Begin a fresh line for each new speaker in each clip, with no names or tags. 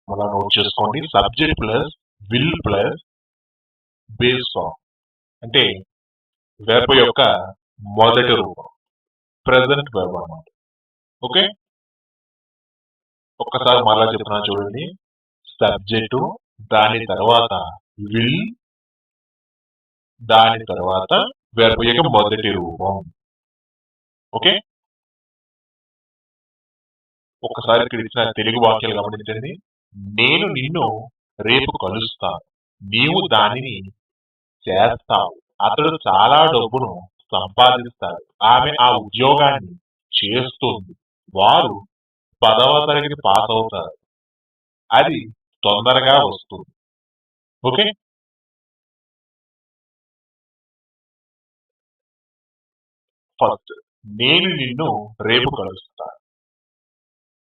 అలా నోట్ చేసుకోండి. Subject plus will plus based on అంటే వెర్బ్ యొక్క మొదటి రూపం ప్రెజెంట్ వెర్బ్ అన్నమాట. ఓకే, ఒక్కసారి మరలా చెప్తున్నాను చూడండి. సబ్జెక్టు, దాని తర్వాత విల్, దాని తర్వాత వెర్బ్ యొక్క మొదటి రూపం. ఓకే, ఒక్కసారి ఇక్కడ ఇచ్చిన తెలుగు వాక్యాలు గమనించండి. నేను నిన్ను రేపు కలుస్తాను, నీవు దానిని చేస్తావు, అతడు చాలా డబ్బును సంపాదిస్తాడు, ఆమె ఆ ఉద్యోగాన్ని చేస్తుంది, వారు 10వ తరగతి పాస్ అవుతారు, అది తొందరగా వస్తుంది. ఓకే, ఫస్ట్ నేను నిన్ను రేపు కలుస్తాను.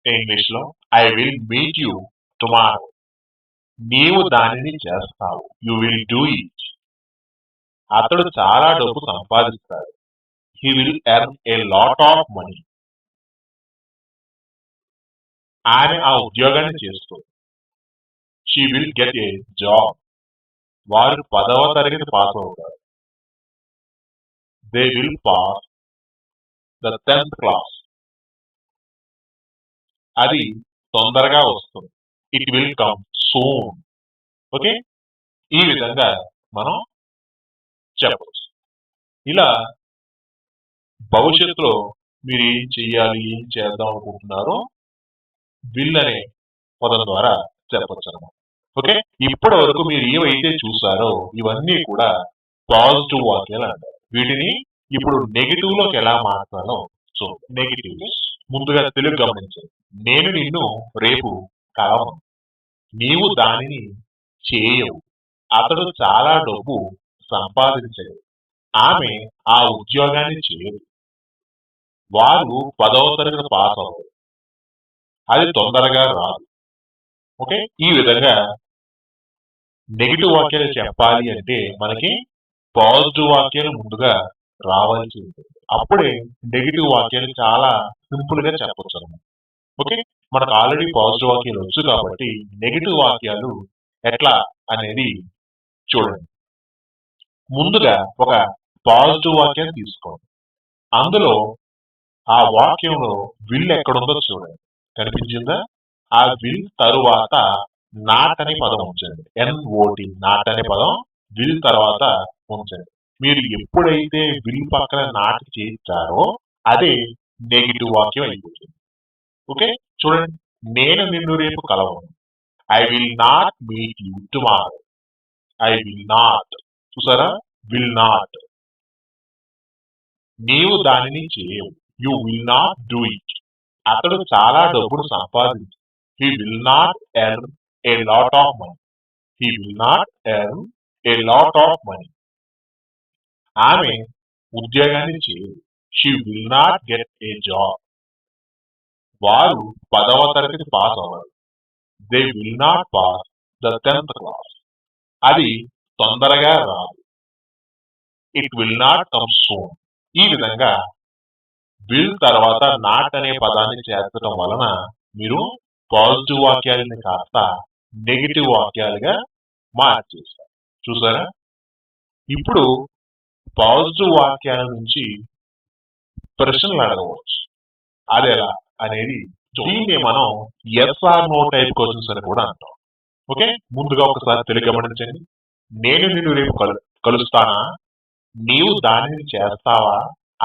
ఇంగ్లీష్ లో I will meet you tomorrow. నీవు దానిని చేస్తావు, యు విల్ డూ ఇట్. అతడు చాలా డబ్బు సంపాదిస్తాడు, he will earn a lot of money. ఆమె ఆ ఉద్యోగాన్ని చేస్తుంది, she will get a job. వారు 10వ తరగతి పాస్ అవుతారు, they will pass the 10th class. అది తొందరగా వస్తుంది, it will come soon. Okay, ఈ విధంగా మనం చెప్పవచ్చు. ఇలా భవిష్యత్తులో మీరు ఏం చెయ్యాలి, ఏం చేద్దాం అనుకుంటున్నారో విల్ అనే పదం ద్వారా చెప్పచ్చు అనమాట. ఓకే, ఇప్పటి వరకు మీరు ఏవైతే చూసారో ఇవన్నీ కూడా పాజిటివ్ వాక్యాలు అంటారు. వీటిని ఇప్పుడు నెగిటివ్ లోకి ఎలా మాట్లాడాలో సో నెగిటివ్ ముందుగా తెలుగు గమనించండి. నేను నిన్ను రేపు కలవను, నీవు దానిని చేయవు, అతడు చాలా డబ్బు సంపాదించడు, ఆమె ఆ ఉద్యోగాన్ని చేయదు, వారు 10వ తరగతి పాస్ అవ్వరు, అది తొందరగా రాదు. ఓకే, ఈ విధంగా నెగిటివ్ వాక్యాలు చెప్పాలి అంటే మనకి పాజిటివ్ వాక్యాలు ముందుగా రావాల్సి ఉంటుంది. అప్పుడే నెగిటివ్ వాక్యాలు చాలా సింపుల్ గా చెప్పొచ్చు అనమాట. ఓకే, మనకు ఆల్రెడీ పాజిటివ్ వాక్యాలు వచ్చు కాబట్టి నెగిటివ్ వాక్యాలు ఎట్లా అనేది చూడండి. ముందుగా ఒక పాజిటివ్ వాక్యాన్ని తీసుకోండి. అందులో ఆ వాక్యంలో విల్ ఎక్కడుందో చూడండి, కనిపించిందా? ఆ విల్ తరువాత నాట్ అనే పదం ఉంచండి. NOT నాట్ అనే పదం విల్ తర్వాత ఉంచండి. మీరు ఎప్పుడైతే విల్ పక్కన నాట్ చేస్తారో అదే నెగిటివ్ వాక్యం అయిపోతుంది. ఓకే, చూడండి. నేను నిన్ను రేపు కలవను, I will not meet you tomorrow. I will not, చూసారా? Will not. నీవు దానిని చేయవు, you will not do it. అతడు చాలా డబ్బును సంపాదించు, he will not earn a lot of money. He will not earn a lot of money. ఆమె ఉద్యోగాన్ని చేయదు, she will not get a job. వారు 10వ తరగతి పాస్ అవ్వరు, they will not pass the 10th class. అది తొందరగా రాదు, it will not come soon. ఈ విధంగా విల్ తర్వాత నాట్ అనే పదాన్ని చేర్చడం వలన మీరు పాజిటివ్ వాక్యాలని కాస్త నెగిటివ్ వాక్యాలుగా మార్చేస్తారు. చూసారా? ఇప్పుడు పాజిటివ్ వాక్యాల నుంచి ప్రశ్నలు అడగవచ్చు. అది ఎలా అనేది దీన్ని మనం ఎస్ఆర్ నో టైప్ క్వశ్చన్స్ అని కూడా అంటాం. ఓకే, ముందుగా ఒకసారి తెలుగు గమనించండి. నేను నిన్ను రేపు కలుస్తానా, నీవు దానిని చేస్తావా,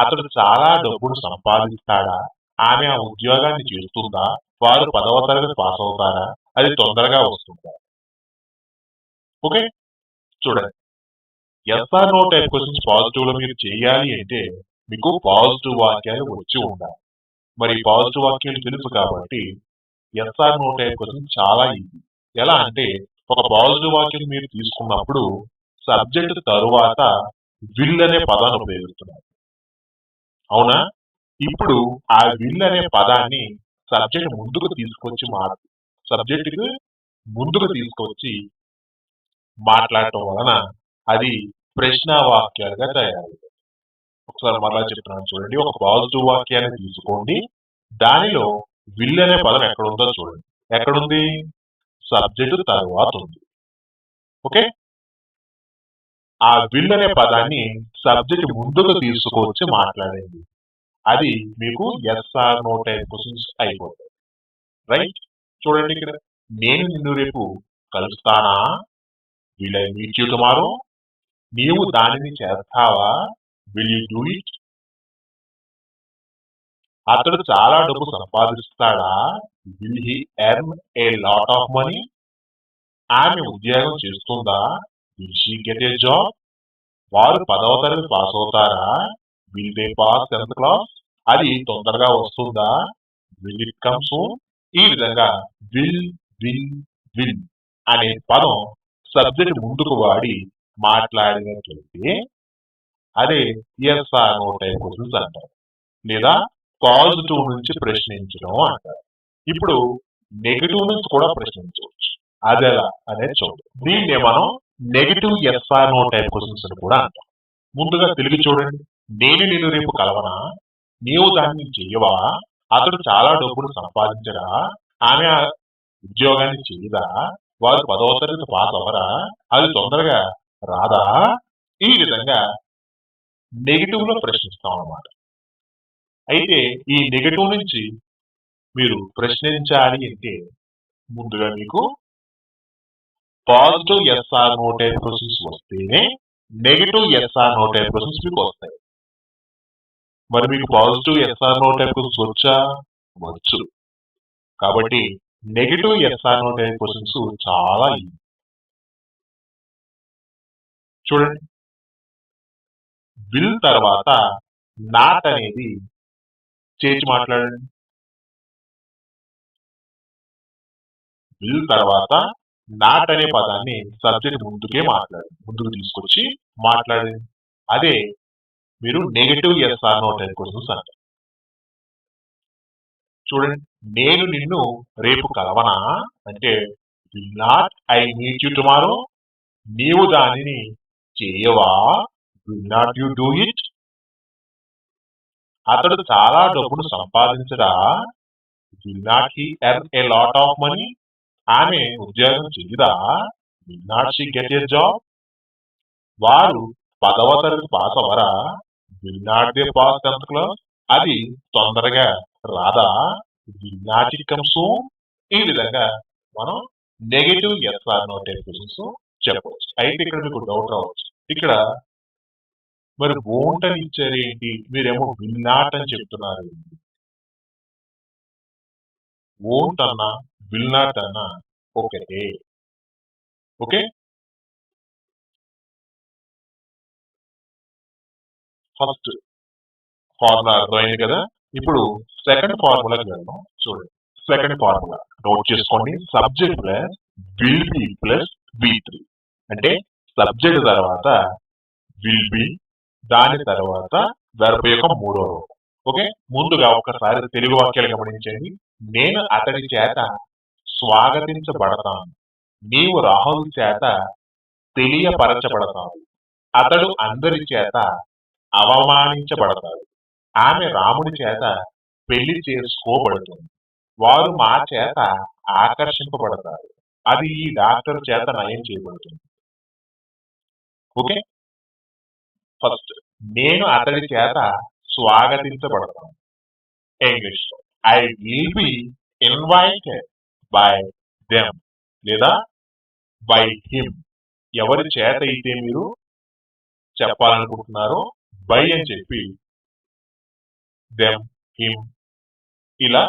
అతడు చాలా డబ్బును సంపాదిస్తాడా, ఆమె ఆ ఉద్యోగాన్ని చేస్తుందా, వారు 10వ తరగతి పాస్ అవుతారా, అది తొందరగా వస్తుందా. ఓకే, చూడండి. Yes or no type questions positive లో మీరు చేయాలి అంటే మీకు పాజిటివ్ వాక్యాలు వచ్చి ఉండాలి. మరి పాజిటివ్ వాక్యాలు తెలుసు కాబట్టి ఎస్ఆర్ నో టైప్ క్వశ్చన్స్ చాలా ఈజీ. ఎలా అంటే ఒక పాజిటివ్ వాక్యం మీరు తీసుకున్నప్పుడు సబ్జెక్ట్ తరువాత విల్ అనే పదాన్ని ఉపయోగిస్తున్నారు, అవునా? ఇప్పుడు ఆ విల్ అనే పదాన్ని సబ్జెక్ట్ ముందుకు తీసుకొచ్చి సబ్జెక్ట్ ముందుకు తీసుకొచ్చి మాట్లాడటం వలన అది ప్రశ్న వాక్యాలుగా తయారవుతుంది. ఒకసారి మరలా చెప్తున్నాను చూడండి. ఒక పాజిటివ్ వాక్యాన్ని తీసుకోండి, దానిలో విల్ అనే పదం ఎక్కడుందో చూడండి. ఎక్కడుంది? సబ్జెక్టు తరువాత ఉంది. ఓకే, ఆ విల్ అనే పదాన్ని సబ్జెక్ట్ ముందుకు తీసుకొచ్చి మాట్లాడండి. అది మీకు yes or no type questions అయిపోతాయి. రైట్, చూడండి ఇక్కడ, నేను నిన్ను రేపు కలుస్తానా, will I meet you tomorrow, నీవు దానిని చేస్తావా, విల్ యూ డూ ఇట్, అతడు చాలా డబ్బు సంపాదిస్తాడా, will he earn a lot of money, ఆమె ఉద్యోగం చేస్తుందా, will she get a job, వారు 10వ తరగతి పాస్ అవుతారా, will they pass 10th class, అది తొందరగా వస్తుందా, విల్ ఇట్ కమ్ సూన్. ఈ విధంగా విల్ విల్ విల్ అనే పదం సబ్జెక్ట్ ముందుకు వాడి మాట్లాడినట్లయితే అదే yes or no type questions అంటారు, లేదా పాజిటివ్ నుంచి ప్రశ్నించడం అంటారు. ఇప్పుడు నెగిటివ్ నుంచి కూడా ప్రశ్నించవచ్చు, అది ఎలా అనేది చూడండి. దీన్నే మనం negative yes or no type questions అని కూడా అంటాం. ముందుగా తెలుగు చూడండి, నేను నిన్ను రేపు కలవనా, నీవు దాన్ని చెయ్యవా, అతడు చాలా డబ్బులు సంపాదించడా, ఆమె ఉద్యోగాన్ని చేయదా, వారు 10వ తరగతి పాస్ అవరా, అది తొందరగా రాదా. ఈ విధంగా నెగిటివ్ లో ప్రశ్నిస్తాం అన్నమాట. అయితే ఈ నెగిటివ్ నుంచి మీరు ప్రశ్నించాలి అంటే ముందుగా మీకు positive yes or no type questions వస్తేనే negative yes or no type questions మీకు వస్తాయి. మరి మీకు positive yes or no type questions వచ్చా? వచ్చు. కాబట్టి negative yes or no type questions చాలా ఈజీ. చూడండి, విల్ తర్వాత నాట్ అనేది చేర్చి మాట్లాడండి. విల్ తర్వాత నాట్ అనే పదాన్ని సబ్జెక్ట్ ముందుకు తీసుకొచ్చి మాట్లాడండి. అదే మీరు negative yes or no type questions అంటారు. చూడండి, నేను నిన్ను రేపు కలవనా అంటే will not I meet you tomorrow, నీవు దానిని చేయవా, will not you do it, అతడు చాలా డబ్బును సంపాదించడా, will not he earn a lot of money, ఆమె ఉద్యోగం చేయదా, will not she get a job, వారు 10వ తరగతి పాస్ అవరా, will not they pass 10th class, అది తొందరగా రాదా, will not it come soon. ఈ విధంగా మనం negative yes or no type questions చెప్పవచ్చు. అయితే ఇక్కడ మీకు డౌట్ రావచ్చు, ఇక్కడ మరి వోంట్ అని ఇచ్చారు ఏంటి, మీరేమో విల్ నాట్ అని చెప్తున్నారు. వోంట్ అన్నా విల్ నాట్ అన్నా ఒకటే. ఓకే, ఫస్ట్ ఫార్ములా అర్థమైంది కదా. ఇప్పుడు సెకండ్ ఫార్ములాకి వెళ్దాం. చూడండి, సెకండ్ ఫార్ములా నోట్ చేసుకోండి, subject plus will be plus V3. అంటే సబ్జెక్ట్ తర్వాత విల్ బి, దాని తర్వాత వెర్బ్ యొక్క 3వ రూపం. ఓకే, ముందుగా ఒకసారి తెలుగు వాక్యాలు గమనించండి. నేను అతడి చేత స్వాగతించబడతాను, నీవు రాహుల్ చేత తెలియపరచబడతావు, అతడు అందరి చేత అవమానించబడతాడు, ఆమె రాముడి చేత పెళ్లి చేసుకోబడుతుంది, వారు మా చేత ఆకర్షింపబడతారు, అది ఈ డాక్టర్ చేత నయం చేయబడుతుంది. ఓకే, ఫస్ట్ నేను అతడి చేత స్వాగతించబడతాను. ఇంగ్లీష్ లో I will B invited by them, లేదా బై హిమ్. ఎవరి చేత అయితే మీరు చెప్పాలనుకుంటున్నారో బై అని చెప్పి దెమ్, హిమ్ ఇలా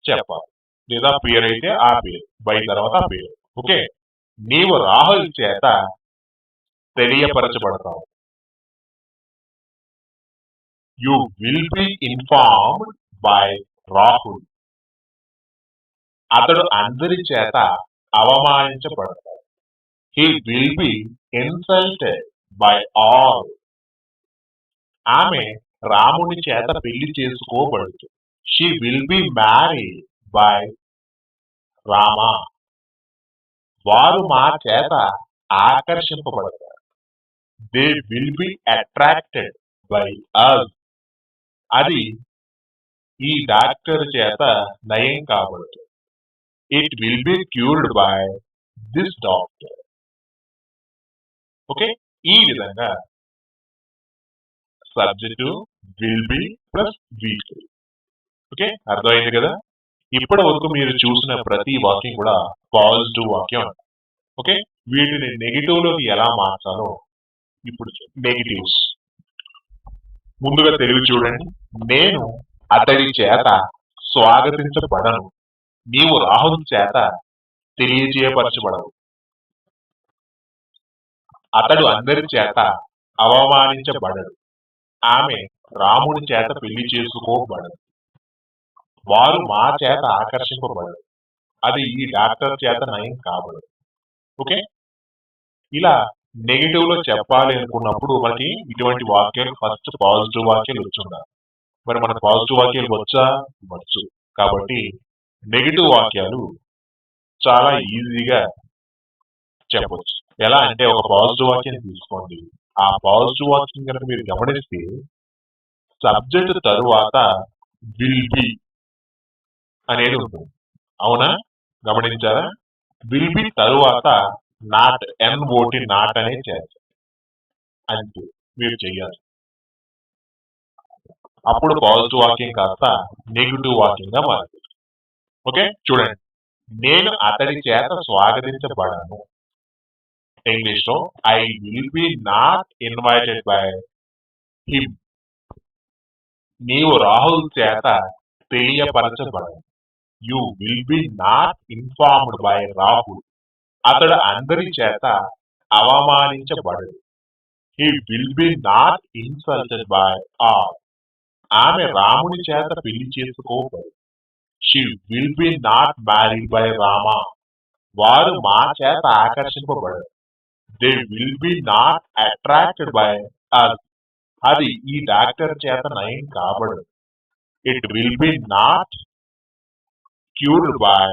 చెప్పాలి, లేదా పేరు అయితే ఆ పేరు, బై తర్వాత ఆ పేరు. ఓకే, నీవు రాహుల్ చేత తెలియపరచబడతావు, you will be informed by Rahul, అతడు అందరి చేత అవమానించబడతాడు, he will be insulted by all, ఆమె రాముని చేత పెళ్లి చేసుకోబడుతుంది, she will be married by Rama, వారు మా చేత ఆకర్షింపబడతారు, they will be attracted by us, అది ఈ డాక్టర్ చేత నయం కాబడుతుంది, It will be cured by this doctor. Okay, ఈ విధంగా subject will be plus will. Okay, అర్థమైంది కదా. ఇప్పటి వరకు మీరు చూసిన ప్రతి వాక్యం కూడా పాజిటివ్ వాక్యం. ఓకే, వీటిని నెగిటివ్ లోకి ఎలా మార్చాలో ఇప్పుడు నెగిటివ్స్. ముందుగా తెలుగు చూడండి. నేను అతడి చేత స్వాగతించబడను, నీవు రాహుల్ చేత తెలియజేయపరచబడవు. అతడు అందరి చేత అవమానించబడడు, ఆమె రాముడి చేత పెళ్లి చేసుకోబడదు. వారు మా చేత ఆకర్షింపబడరు, అది ఈ డాక్టర్ చేత నయం కాబడదు. ఓకే, ఇలా నెగిటివ్ లో చెప్పాలి అనుకున్నప్పుడు మనకి ఇటువంటి వాక్యాలు ఫస్ట్ పాజిటివ్ వాక్యాలు వచ్చుండాలి. మరి మనకు పాజిటివ్ వాక్యాలు వచ్చు. కాబట్టి నెగిటివ్ వాక్యాలు చాలా ఈజీగా చెప్పవచ్చు. ఎలా అంటే ఒక పాజిటివ్ వాక్యం తీసుకోండి. ఆ పాజిటివ్ వాక్యం కనుక మీరు గమనిస్తే సబ్జెక్ట్ తరువాత విల్ బి అనేది ఉంటుంది. అవునా, గమనించారా? విల్ బి తరువాత నాట్, NOT నాట్ అనేది చేయాలి. అంతే మీరు చెయ్యాలి. అప్పుడు పాజిటివ్ వాక్యం కాస్త నెగిటివ్ వాక్యంగా మారుతుంది. ఓకే, చూడండి. నేను అతడి చేత స్వాగతించబడను. ఇంగ్లీష్ లో I will be not invited by him. నీవు రాహుల్ చేత తెలియపరచబడను. You will be not informed by Rahul. అతడు అందరి చేత అవమానించబడడు. He will be not insulted by all. ఆమె రాముని చేత పెళ్లి చేసుకోబడు. She will be not married by Rama. వారు మా చేత ఆకర్షింపబడరు. They will be not attracted by us. అది ఈ డాక్టర్ చేత నయం కాబడదు. It will be not cured by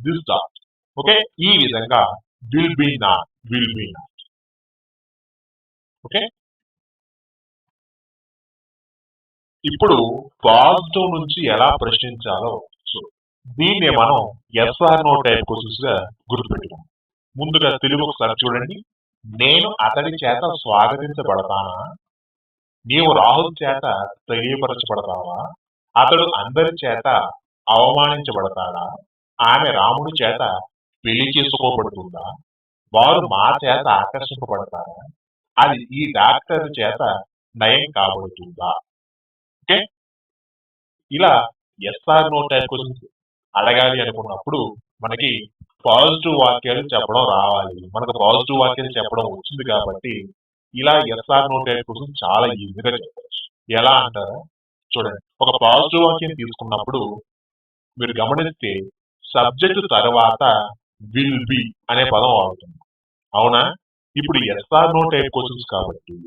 this doctor. Okay, ఈ విధంగా విల్ బి నాట్. ఓకే, ఇప్పుడు పాజిటివ్ నుంచి ఎలా ప్రశ్నించాలో దీన్ని మనం ఎస్ఆర్ నో టైప్ క్వశ్చన్స్ గా గుర్తుపెట్టుకున్నాం. ముందుగా తెలుగు ఒకసారి చూడండి. నేను అతడి చేత స్వాగతించబడతానా, నీవు రాహుల్ చేత తెలియపరచబడతావా, అతడు అందరి చేత అవమానించబడతాడా, ఆమె రాముడి చేత పెళ్లి చేసుకోబడుతుందా, వారు మా చేత ఆకర్షింపబడతారా, అది ఈ డాక్టర్ చేత నయం కాబడుతుందా. ఓకే, ఇలా ఎస్ఆర్ నో టైప్ క్వశ్చన్స్ అడగాలి అనుకున్నప్పుడు మనకి పాజిటివ్ వాక్యాలు చెప్పడం రావాలి. మనకు పాజిటివ్ వాక్యాలు చెప్పడం వచ్చింది కాబట్టి ఇలా ఎస్ఆర్ నో టైప్ క్వశ్చన్స్ చాలా ఈజీగా చెప్పవచ్చు. ఎలా అంటారా, చూడండి. ఒక పాజిటివ్ వాక్యం తీసుకున్నప్పుడు మీరు గమనిస్తే సబ్జెక్టు తర్వాత విల్ బి అనే పదం వాడుతుంది. అవునా, ఇప్పుడు ఎస్ఆర్ నో టైప్ క్వశ్చన్స్ కాబట్టి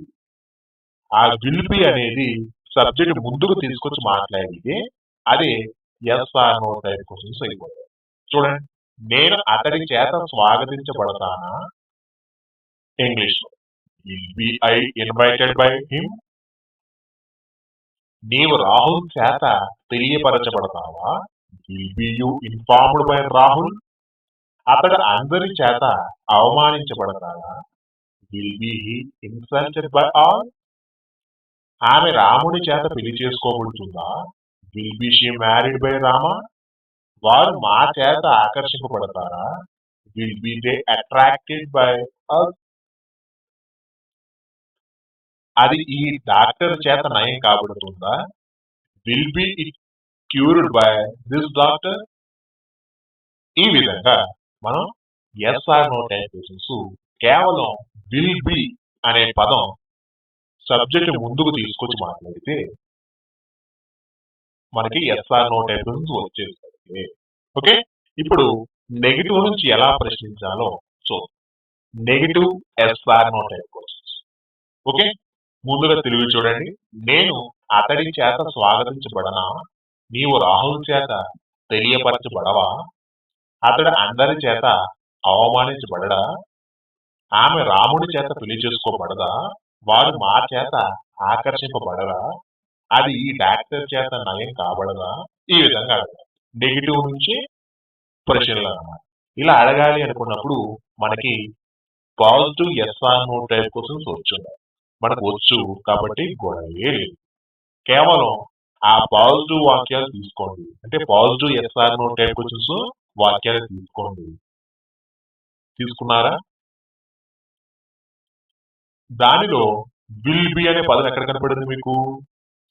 ఆ విల్ బి అనేది సబ్జెక్ట్ ముందుకు తీసుకొచ్చి మాట్లాడితే అదే ఎస్ఆర్ నో టైప్ క్వశ్చన్స్ అయిపోతాయి. చూడండి. నేను అతడి చేత స్వాగతించబడతానా, ఇంగ్లీష్ లో will be I invited by him. నీవు రాహుల్ చేత తెలియపరచబడతావా, will be you informed by Rahul. అతడు అందరి చేత అవమానించబడతాడా, will be he insulted by all. ఆమె రాముడి చేత పెళ్లి చేసుకోబడుతుందా, will be she married by Rama. వారు మా చేత ఆకర్షింపబడతారా, will be they attracted by us. అది ఈ డాక్టర్ చేత నయం కాబడుతుందా, will be it cured by this doctor. ఈ విధంగా మనం ఎస్ఆర్ నో టైప్ క్వశ్చన్స్ కేవలం విల్ బి అనే పదం సబ్జెక్ట్ ముందుకు తీసుకొచ్చి మాట్లాడితే మనకి ఎస్ఆర్ నో టైప్ క్వశ్చన్స్ వచ్చేస్తాయి. ఓకే, ఇప్పుడు నెగిటివ్ నుంచి ఎలా ప్రశ్నించాలో negative yes or no type questions. Okay, ముందుగా తెలుగు చూడండి. నేను అతడి చేత స్వాగతించబడనా, నీవు రాహుల్ చేత తెలియపరచబడవా, అతడు అందరి చేత అవమానించబడడా, ఆమె రాముడి చేత పెళ్లి చేసుకోబడదా, వారు మా చేత ఆకర్షింపబడరా, అది ఈ డాక్టర్ చేత నయం కాబడదా. ఈ విధంగా నెగిటివ్ నుంచి ప్రశ్నలు అన్నమాట. ఇలా అడగాలి అనుకున్నప్పుడు మనకి positive yes or no type questions వచ్చున్నాయి. మనకు వచ్చు కాబట్టి గొడవే లేదు. కేవలం ఆ పాజిటివ్ వాక్యాలు తీసుకోండి. అంటే positive yes or no type questions వాక్యాలు తీసుకోండి. తీసుకున్నారా? దానిలో విల్ బి అనే పదం ఎక్కడ కనపడింది మీకు?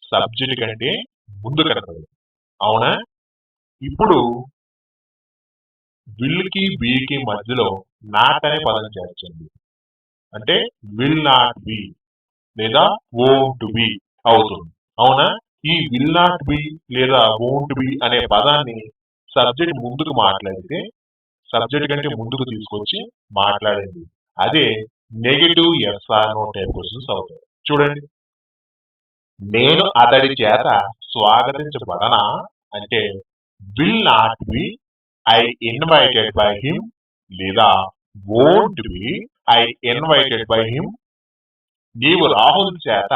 సబ్జెక్ట్ కంటే ముందు కనపడింది. అవునా? ఇప్పుడు విల్ కి బికి మధ్యలో నాట్ అనే పదం చేర్చండి. అంటే విల్ నాట్ బి లేదా వోంట్ బి అవుతుంది. అవునా? ఈ విల్ నాట్ బి లేదా వోంట్ బి అనే పదాన్ని సబ్జెక్ట్ ముందుకు మాట్లాడితే సబ్జెక్ట్ కంటే ముందుకు తీసుకొచ్చి మాట్లాడండి. అదే negative yes or no type questions అవుతాయి. చూడండి, నేను అతడి చేత స్వాగతించబడనా అంటే will not be I invited by him లేదా won't be I invited by him. నీవు రాహుల్ చేత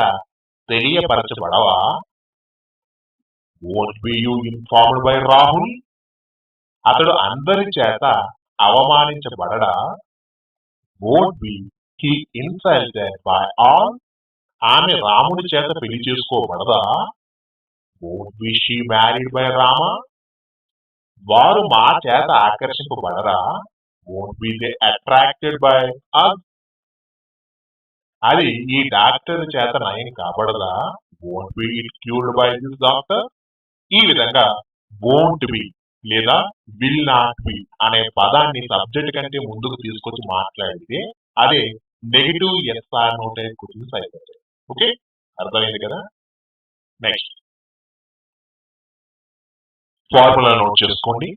తెలియపరచబడవా? Won't be you informed by Rahul. అతడు అందరి చేత అవమానించబడడా? Won't be he insulted by all. ఆమె రాముడి చేత పెళ్లి చేసుకోబడదా? Won't be she married by Rama. వారు మా చేత ఆకర్షింపబడరా? Won't be they attracted by us. అది ఈ డాక్టర్ చేత నయం కాబడదా? Won't be it cured by this doctor. ఈ విధంగా వోంట్ బి లేదా విల్ నాట్ బి అనే పదాన్ని సబ్జెక్ట్ కంటే ముందుకు తీసుకొచ్చి మాట్లాడితే అదే negative yes or no type questions అయిపోతాయి. ఓకే, అర్థమైంది కదా? నెక్స్ట్ ఫార్ములా నోట్ చేసుకోండి.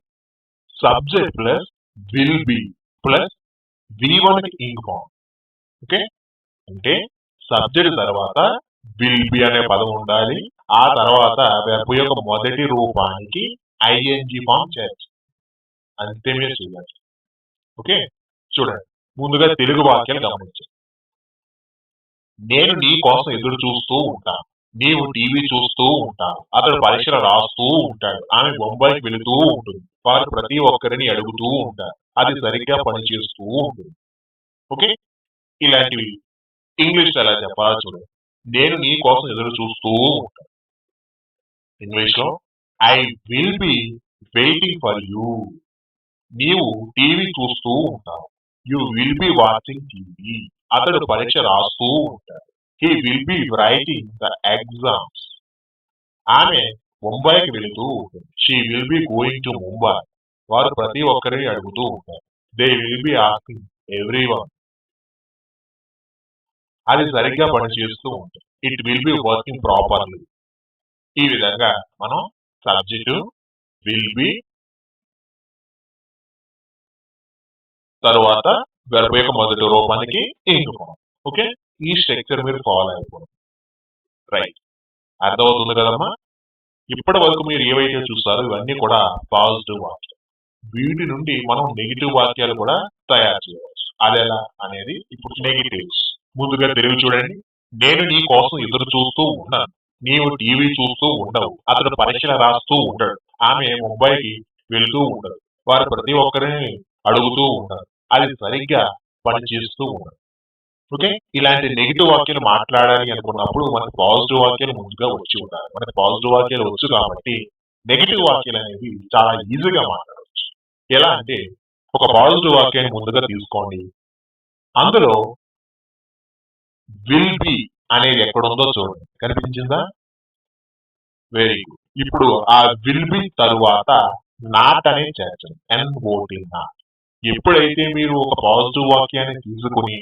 Subject plus will be plus V1 ing form. Okay, అంటే సబ్జెక్ట్ తర్వాత విల్ బి అనే పదం ఉండాలి. ఆ తర్వాత వెర్బ్ యొక్క మొదటి రూపానికి ఐఎన్జి ఫార్మ్ చేయాలి. అంతే మీరు చేయాలి. ఓకే, చూడండి, ముందుగా తెలుగు వాక్యాలు గమనించండి. నేను నీ కోసం ఎదురు చూస్తూ ఉంటాను. నీవు టీవీ చూస్తూ ఉంటావు. అతడు పరీక్షలు రాస్తూ ఉంటాడు. ఆమె బొంబాయికి వెళుతూ ఉంటుంది. వారు ప్రతి ఒక్కరిని అడుగుతూ ఉంటారు. అది సరిగ్గా పనిచేస్తూ ఉంటుంది. ఓకే, ఇలాంటివి ఇంగ్లీష్ ఎలా చెప్పాలో చూడండి. నేను నీ కోసం ఎదురు చూస్తూ ఉంటాను. ఇంగ్లీష్ లో I will be waiting for you. నీవు టీవీ చూస్తూ ఉంటావు. You will be watching TV. అతడు పరీక్ష రాస్తూ ఉంటాడు. He will be writing the exams. ఆమె ముంబైకి వెళుతూ ఉంటుంది. She will be going to Mumbai. వారు ప్రతి ఒక్కరిని అడుగుతూ ఉంటారు. They will B asking everyone. అది సరిగ్గా పనిచేస్తూ ఉంటుంది. It will be working properly. ఈ విధంగా మనం సబ్జెక్టు విల్ బి తరువాత వెర్బ్ యొక్క మొదటి రూపానికి ఇంక్ ఫార్మ్. ఓకే, ఈ స్ట్రక్చర్ మీరు ఫాలో అయిపోండి. రైట్, అర్థమవుతుంది కదమ్మా? ఇప్పటి వరకు మీరు ఏవైతే చూస్తారో ఇవన్నీ కూడా పాజిటివ్ వాక్యాలు. వీటి నుండి మనం నెగిటివ్ వాక్యాలు కూడా తయారు చేయవచ్చు. అదెలా అనేది ఇప్పుడు నెగిటివ్స్. ముందుగా తెలుగు చూడండి. నేను నీ కోసం ఎదురు చూస్తూ ఉన్నాను. నీవు టీవీ చూస్తూ ఉండవు. అతడు పరీక్షలు రాస్తూ ఉంటాడు. ఆమె ముంబైకి వెళ్తూ ఉండదు. వారు ప్రతి ఒక్కరిని అడుగుతూ ఉంటారు. అది సరిగ్గా పనిచేస్తూ ఉండదు. ఓకే, ఇలాంటి నెగిటివ్ వాక్యాలు మాట్లాడాలి అనుకున్నప్పుడు మనకు పాజిటివ్ వాక్యాలు ముందుగా వచ్చి ఉండాలి. మనకు పాజిటివ్ వాక్యాలు వచ్చు కాబట్టి నెగిటివ్ వాక్యాలు అనేవి చాలా ఈజీగా మాట్లాడవచ్చు. ఎలా అంటే ఒక పాజిటివ్ వాక్యాన్ని ముందుగా తీసుకోండి. అందులో విల్ బి అనేది ఎక్కడుందో చూడండి. కనిపించిందా? Very good. ఇప్పుడు ఆ విల్ బి తరువాత నాట్ అనేది చేర్చండి. NOT not. ఎప్పుడైతే మీరు ఒక పాజిటివ్ వాక్యాన్ని తీసుకుని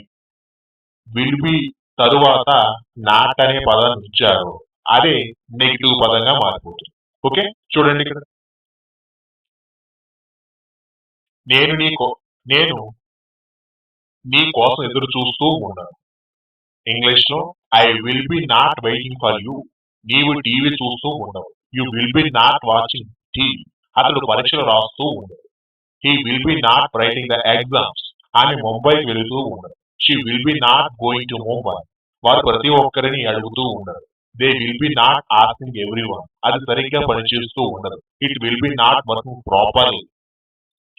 విల్ బి తరువాత నాట్ అనే పదాన్ని ఇచ్చారు, అదే నెగిటివ్ పదంగా మారిపోతుంది. ఓకే, చూడండి ఇక్కడ. నేను నీ కోసం ఎదురు చూస్తూ ఉన్నాను. ఇంగ్లీష్ లో I will be not waiting for you. నీవు టీవీ చూస్తూ ఉండవు. You will be not watching TV. అతడు పరీక్షలు రాస్తూ ఉండదు. He will be not writing the exams. ఆమె ముంబైకి వెళుతూ ఉండదు. She will be not going to Mumbai. వారు ప్రతి ఒక్కరిని అడుగుతూ ఉండరు. They will be not asking everyone. అది సరిగ్గా పనిచేస్తూ ఉండదు. It will be not working properly.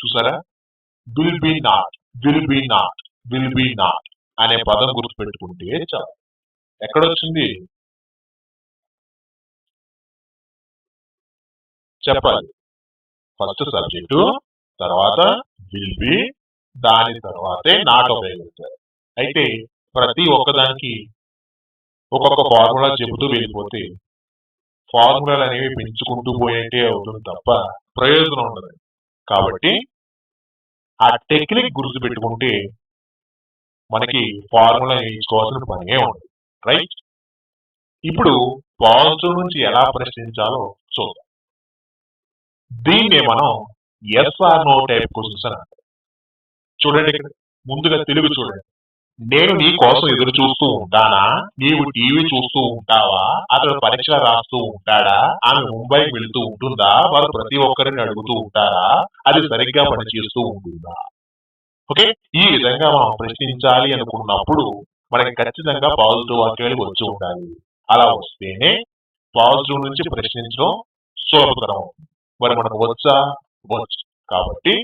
చూసారా? Will be not, will be not, will be not అనే పదం గుర్తుపెట్టుకుంటే చాలు. ఎక్కడొచ్చింది చెప్పాలి. ఫస్ట్ సబ్జెక్టు, తర్వాత విల్ బి, దాని తర్వాతే నాట్ ఉపయోగించారు. అయితే ప్రతి ఒక్కదానికి ఒక్కొక్క ఫార్ములా చెబుతూ వెళ్ళిపోతే ఫార్ములాలు అనేవి పెంచుకుంటూ పోయేటే అవుతుంది తప్ప ప్రయోజనం ఉండదు. కాబట్టి ఆ టెక్నిక్ గుర్తు పెట్టుకుంటే మనకి ఫార్ములా నేర్చుకోవాల్సిన పనే ఉండదు. రైట్? ఇప్పుడు పాజిటివ్ నుంచి ఎలా ప్రశ్నించాలో చూద్దాం. దీన్నే మనం yes or no type questions అని అంటాం. చూడండి, ఇక్కడ ముందుగా తెలుగు చూడండి. నేను నీ కోసం ఎదురు చూస్తూ ఉంటానా? నీవు టీవీ చూస్తూ ఉంటావా? అతడు పరీక్ష రాస్తూ ఉంటాడా? ఆమె ముంబైకి వెళుతూ ఉంటుందా? వారు ప్రతి ఒక్కరిని అడుగుతూ ఉంటారా? అది సరిగ్గా పనిచేస్తూ ఉంటుందా? ఓకే, ఈ విధంగా మనం ప్రశ్నించాలి అనుకున్నప్పుడు మనకి ఖచ్చితంగా పాజిటివ్ వాక్యాలు వచ్చి ఉండాలి. అలా వస్తేనే పాజిటివ్ నుంచి ప్రశ్నించడం సులభతరం. మరి మనకు వచ్చా? వచ్చు. కాబట్టి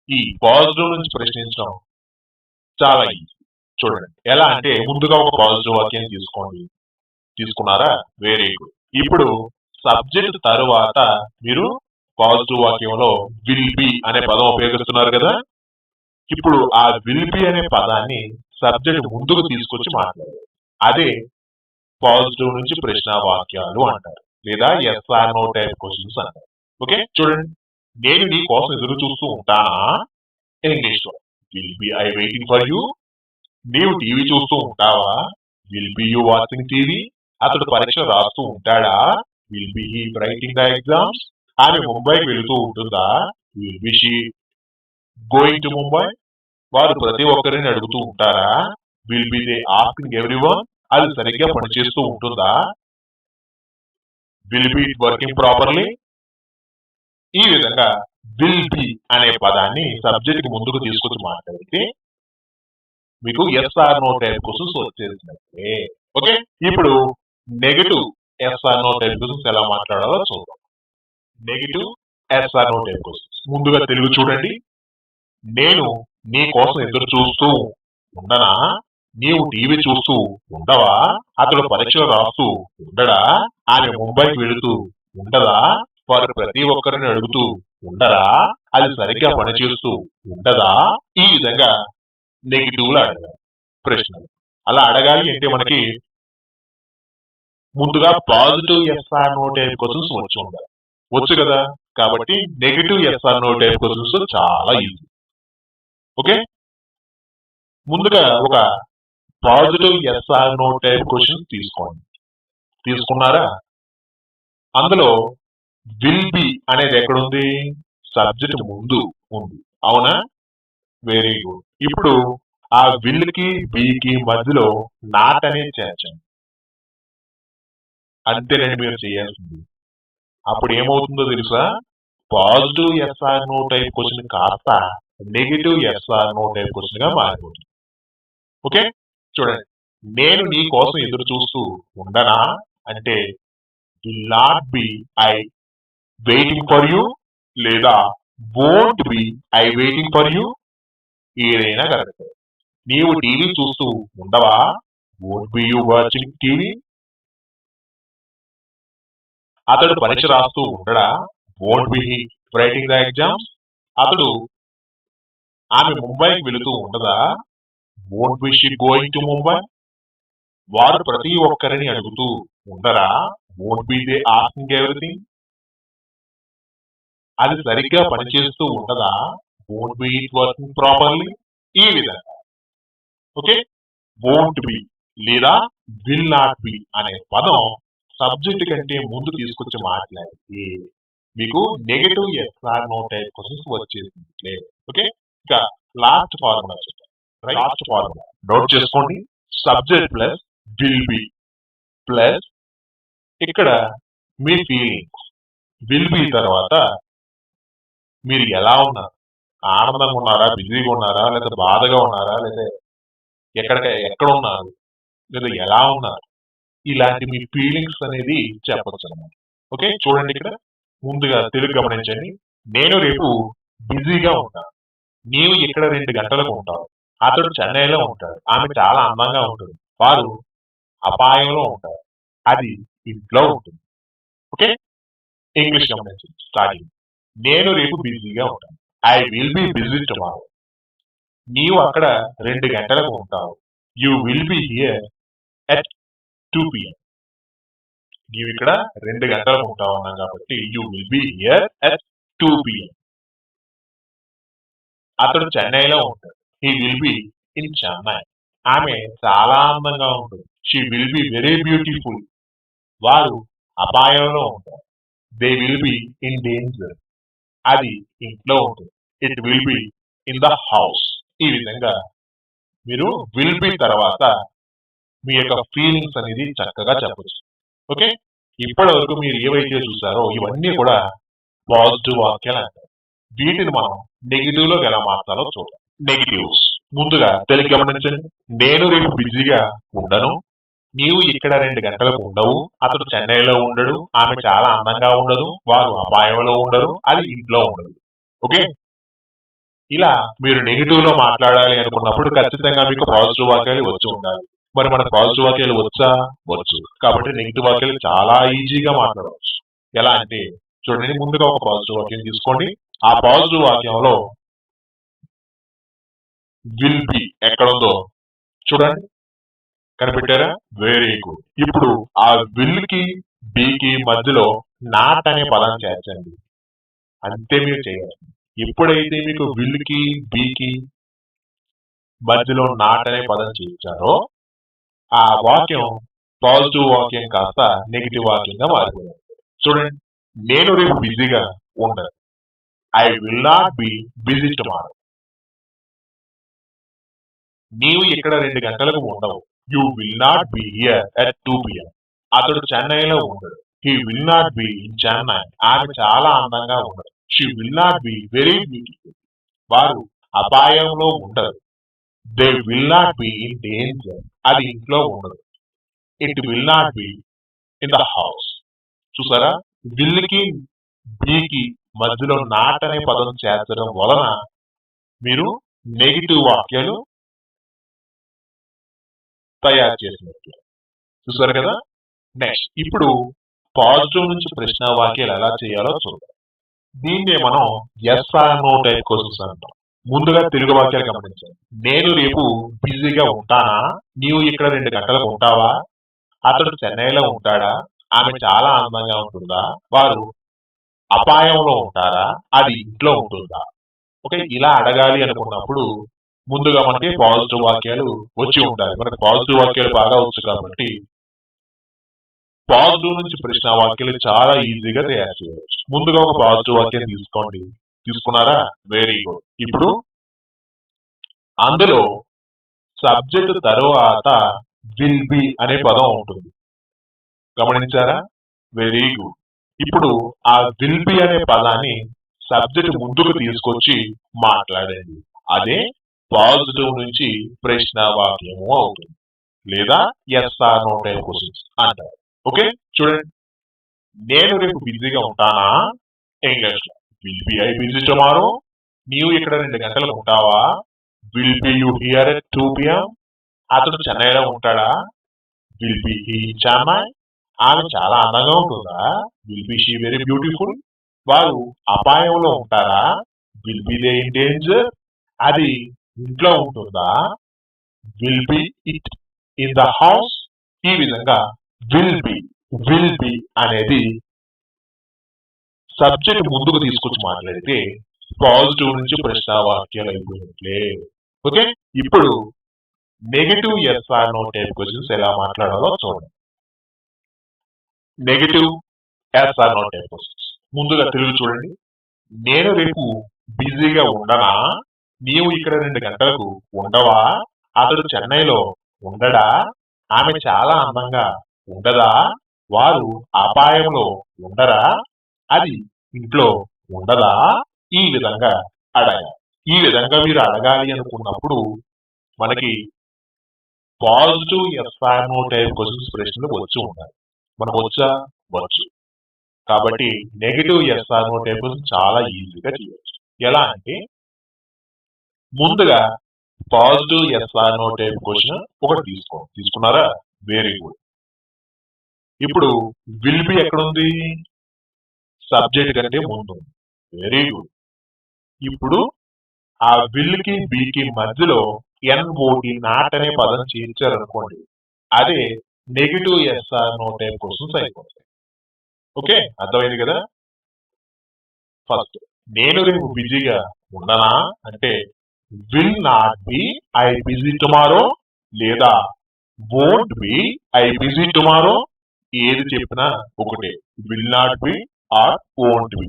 ఈ పాజిటివ్ నుంచి ప్రశ్నించడం చాలా ఈజీ. చూడండి ఎలా అంటే, ముందుగా ఒక పాజిటివ్ వాక్యం తీసుకోండి. తీసుకున్నారా? Very good. ఇప్పుడు సబ్జెక్ట్ తరువాత మీరు పాజిటివ్ వాక్యంలో విల్ బి అనే పదం ఉపయోగిస్తున్నారు కదా. ఇప్పుడు ఆ విల్ బి అనే పదాన్ని సబ్జెక్ట్ ముందుకు తీసుకొచ్చి మాట్లాడారు. అదే పాజిటివ్ నుంచి ప్రశ్న వాక్యాలు అంటారు, లేదా yes or no type questions అంటారు. ఓకే, చూడండి. నేను నీ కోసం ఎదురు చూస్తూ ఉంటానా? ఇంగ్లీష్ లో will be I waiting for you. నీవు టీవీ చూస్తూ ఉంటావా? Will be you watching TV. అతడు పరీక్ష రాస్తూ ఉంటాడా? Will be he writing the exams. ఆమె ముంబైకి వెళుతూ ఉంటుందా? Will be she going to Mumbai. వారు ప్రతి ఒక్కరిని అడుగుతూ ఉంటారా? Will be they asking everyone. అది సరిగ్గా పనిచేస్తూ ఉంటుందా? Will be it working properly. ఈ విధంగా విల్ బి అనే పదాన్ని సబ్జెక్ట్ ముందుకు తీసుకొచ్చి మాట్లాడితే మీకు yes or no type questions వచ్చేసినట్లే. ఓకే, ఇప్పుడు negative yes or no type questions ఎలా మాట్లాడాలో చూద్దాం. Negative yes or no type questions ముందుగా తెలుగు చూడండి. నేను నీ కోసం ఎదురు చూస్తూ ఉండనా? నీవు టీవీ చూస్తూ ఉండవా? అతడు పరీక్షలు రాస్తూ ఉండడా? ఆమె ముంబైకి వెళుతూ ఉండదా? వారు ప్రతి ఒక్కరిని అడుగుతూ ఉండరా? అది సరిగ్గా పనిచేస్తూ ఉండదా? ఈ విధంగా నెగిటివ్ లో అడగాలి ప్రశ్నలు. అలా అడగాలి అంటే మనకి ముందుగా positive yes or no type questions వచ్చి ఉండాలి. వచ్చు కదా, కాబట్టి negative yes or no type questions చాలా ఈజీ. ఓకే, ముందుగా ఒక positive yes or no type question తీసుకోండి. తీసుకున్నారా? అందులో విల్ బి అనేది ఎక్కడుంది? సబ్జెక్ట్ ముందు ఉంది, అవునా? Very good. ఇప్పుడు ఆ విల్ కి బికి మధ్యలో నాట్ అనేది చేర్చండి. అంతేనండి మీరు చేయాల్సింది. అప్పుడు ఏమవుతుందో తెలుసా? Positive yes or no type question కాస్త negative yes or no type question గా మారిపోతుంది. ఓకే, చూడండి. నేను నీ కోసం ఎదురు చూస్తూ ఉండనా అంటే will not be I waiting for you, లేదా won't be I waiting for you. ఏదైనా కరెక్ట్. నీవు టీవీ చూస్తూ ఉండవా? Won't be you watching TV. అతడు పరీక్ష రాస్తూ ఉండడా? Won't be he writing the exams. అతడు ఆమె ముంబైకి వెళుతూ ఉండదా? Won't be she going to Mumbai. వారు ప్రతి ఒక్కరిని అడుగుతూ ఉండరా? Won't be they asking everything. అది సరిగ్గా పనిచేస్తూ ఉండదా? Won't be it working properly. ఈ విధంగా. ఓకే, వోంట్ బి లేదా విల్ నాట్ బి అనే పదం సబ్జెక్ట్ కంటే ముందు తీసుకొచ్చి మాట్లాడితే మీకు negative yes or no type questions వచ్చేసింది. ఓకే, ఇంకా లాస్ట్ ఫార్ములా చూద్దాం. లాస్ట్ ఫార్ములా నోట్ చేసుకోండి. Subject plus will be plus ఇక్కడ మీ ఫీలింగ్స్. విల్ బి తర్వాత మీరు ఎలా ఉన్నారు? ఆనందంగా ఉన్నారా? బిజీగా ఉన్నారా? లేదా బాధగా ఉన్నారా? లేదా ఎక్కడ ఉన్నారు? లేదా ఎలా ఉన్నారు? ఇలాంటి మీ ఫీలింగ్స్ అనేది చెప్పొచ్చు అన్నమాట. ఓకే, చూడండి. ఇక్కడ ముందుగా తెలుగు గమనించండి. నేను రేపు బిజీగా ఉంటాను. నీవు ఇక్కడ 2 గంటలకు ఉంటావు. అతడు చెన్నైలో ఉంటాడు. ఆమె చాలా అందంగా ఉంటుంది. వారు అపాయంలో ఉంటారు. అది ఇంట్లో ఉంటుంది. ఓకే, ఇంగ్లీష్ గమనించండి. స్టార్టింగ్ నేను రేపు బిజీగా ఉంటాను. I will B busy tomorrow. నీవు అక్కడ 2 గంటలకు ఉంటావు. You will be here at 2 PM. నీవు ఇక్కడ 2 గంటలకు ఉంటావు అన్నాం కాబట్టి you will be here at 2 PM. అతడు చెన్నైలో ఉంటాడు. He will be in Chennai. ఆమె చాలా అందంగా ఉంటుంది. She will be very beautiful. వారు అపాయంలో ఉంటారు. They will be in danger. అది ఇంట్లో ఉంటుంది. It will be in the house. ఈ విధంగా మీరు విల్ బి తర్వాత మీ యొక్క ఫీలింగ్స్ అనేది చక్కగా చెప్పచ్చు. ఓకే, ఇప్పటి వరకు మీరు ఏవైతే చూసారో ఇవన్నీ కూడా పాజిటివ్ వాక్యాలు అంటారు. వీటిని మనం నెగిటివ్ లో ఎలా మార్చాలో చూద్దాం. నెగిటివ్స్ ముందుగా తెలుగు గమనించండి. నేను రేపు బిజీగా ఉండను. నీవు ఇక్కడ 2 గంటలకు ఉండవు. అతడు చెన్నైలో ఉండడు. ఆమె చాలా అందంగా ఉండదు. వారు అపాయంలో ఉండరు. అది ఇంట్లో ఉండదు. ఓకే, ఇలా మీరు నెగిటివ్ లో మాట్లాడాలి అనుకున్నప్పుడు ఖచ్చితంగా మీకు పాజిటివ్ వాక్యాలు వచ్చి ఉండాలి. మరి మనకు పాజిటివ్ వాక్యాలు వచ్చా? వచ్చు. కాబట్టి నెగిటివ్ వాక్యాలు చాలా ఈజీగా మాట్లాడవచ్చు. ఎలా అంటే చూడండి, ముందుగా ఒక పాజిటివ్ వాక్యం తీసుకోండి. ఆ పాజిటివ్ వాక్యంలో విల్ బి ఎక్కడ ఉందో చూడండి, కనిపెట్టారా? Very good. ఇప్పుడు ఆ విల్ కి బికి మధ్యలో నాట్ అనే పదం చేర్చండి. అంతే మీరు చేయాలి. ఎప్పుడైతే మీకు విల్ కి బికి మధ్యలో నాట్ అనే పదం చేర్చారో ఆ వాక్యం పాజిటివ్ వాక్యం కాస్త నెగిటివ్ వాక్యంగా మారిపోయింది. చూడండి, నేను రేపు బిజీగా ఉండను. I will not B busy tomorrow. నీవు ఇక్కడ 2 గంటలకు ఉండవు. You will not be here at 2 PM. అతడు చెన్నైలో ఉండడు. He will not be in Chennai. ఆమె చాలా అందంగా ఉండదు. She will not be very beautiful. వారు అపాయంలో ఉండరు. They will not be in danger. అది ఇంట్లో ఉండదు. It will not be in the house. చూసారా, విల్ కి బికి మధ్యలో నాట్ అనే పదం చేర్చడం వలన మీరు నెగిటివ్ వాక్యాలు తయారు చేసినట్లు చూసారు కదా. నెక్స్ట్ ఇప్పుడు పాజిటివ్ నుంచి ప్రశ్న వాక్యాలు ఎలా చేయాలో చూద్దాం. దీన్నే మనం yes or no type questions అంటాం. ముందుగా తెలుగు వాక్యాలు గమనించండి. నేను రేపు బిజీగా ఉంటానా? నీవు ఇక్కడ 2 గంటలకు ఉంటావా? అతడు చెన్నైలో ఉంటాడా? ఆమె చాలా అందంగా ఉంటుందా? వారు అపాయంలో ఉంటారా? అది ఇంట్లో ఉంటుందా? ఓకే, ఇలా అడగాలి అనుకున్నప్పుడు ముందుగా మనకి పాజిటివ్ వాక్యాలు వచ్చి ఉండాలి. మనకి పాజిటివ్ వాక్యాలు బాగా వచ్చు కాబట్టి పాజిటివ్ నుంచి ప్రశ్న వాక్యాలు చాలా ఈజీగా తయారు చేయవచ్చు. ముందుగా ఒక పాజిటివ్ వాక్యం తీసుకోండి. తీసుకున్నారా? Very good. ఇప్పుడు అందులో సబ్జెక్ట్ తరువాత విల్ బి అనే పదం ఉంటుంది. గమనించారా? Very good. ఇప్పుడు ఆ విల్ బి అనే పదాన్ని సబ్జెక్ట్ ముందుకు తీసుకొచ్చి మాట్లాడండి. అదే పాజిటివ్ నుంచి ప్రశ్న వాక్యము అవుతుంది, లేదా yes or no type questions అంటారు. ఓకే, చూడండి, నేను రేపు బిజీగా ఉంటానా? ఇంగ్లీష్ లో will be I busy tomorrow. నీవు ఇక్కడ 2 గంటలకు ఉంటావా? Will be you here at 2 PM. అతడు చెన్నైలో ఉంటాడా? Will be he in Chennai. ఆమె చాలా అందంగా ఉంటుందా? Will be she very beautiful. వారు అపాయంలో ఉంటారా? Will be they in danger. అది ఇంట్లో ఉంటుందా? Will be it in the house. ఈ విధంగా విల్ బి అనేది సబ్జెక్ట్ ముందుకు తీసుకొచ్చి మాట్లాడితే పాజిటివ్ నుంచి ప్రశ్న వాక్యాలు అయిపోయినట్లే. ఓకే, ఇప్పుడు negative yes or no type questions ఎలా మాట్లాడాలో చూడండి. Negative yes or no type questions ముందుగా తెలుగు చూడండి. నేను రేపు బిజీగా ఉండనా? నీవు ఇక్కడ 2 గంటలకు ఉండవా? అతడు చెన్నైలో ఉండడా? ఆమె చాలా అందంగా ఉండదా? వారు అపాయంలో ఉండరా? అది ఇంట్లో ఉండదా? ఈ విధంగా అడగాలి. ఈ విధంగా మీరు అడగాలి అనుకున్నప్పుడు మనకి positive yes or no type questions ప్రశ్నలు వచ్చి ఉండాలి. మనకు వచ్చా? వచ్చు. కాబట్టి negative yes or no type చాలా ఈజీగా చేయొచ్చు. ఎలా అంటే ముందుగా positive yes or no type question ఒకటి తీసుకున్నారా? Very good. ఇప్పుడు విల్ బి ఎక్కడుంది? సబ్జెక్ట్ కంటే ముందు. Very good. ఇప్పుడు ఆ విల్ కి బికి మధ్యలో ఎన్ఓటి నాట్ అనే పదం చేర్చారనుకోండి, అదే negative yes or no type questions అయిపోతాయి. ఓకే, అర్థమైంది కదా? ఫస్ట్ నేను రేపు బిజీగా ఉండనా అంటే will not be I busy tomorrow, లేదా won't be I busy tomorrow. ఏది చెప్పినా ఒకటే, will not be or won't be.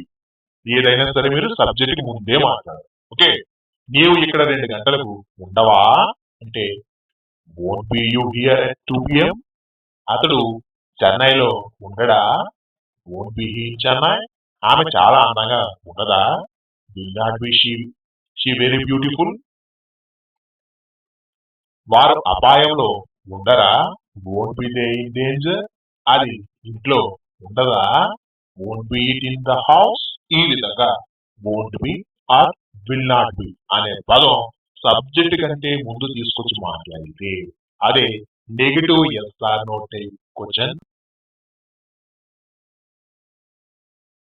ఏదైనా సరే మీరు సబ్జెక్ట్ ముందే మాట్లాడాలి. ఓకే, నీవు ఇక్కడ 2 గంటలకు ఉండవా అంటే won't be you here at 2 PM. అతడు చెన్నైలో ఉండడా? Won't be he in Chennai. ఆమె చాలా అందంగా ఉండదా? Will not be she very beautiful. వారు అపాయంలో ఉండరా? Won't be they in danger. అది ఇంట్లో ఉండదా? Won't be it in the house. ఈ విధంగా won't be or will not be అనే పదం సబ్జెక్ట్ కంటే ముందు తీసుకొచ్చి మాట్లాడితే అదే negative yes or no type question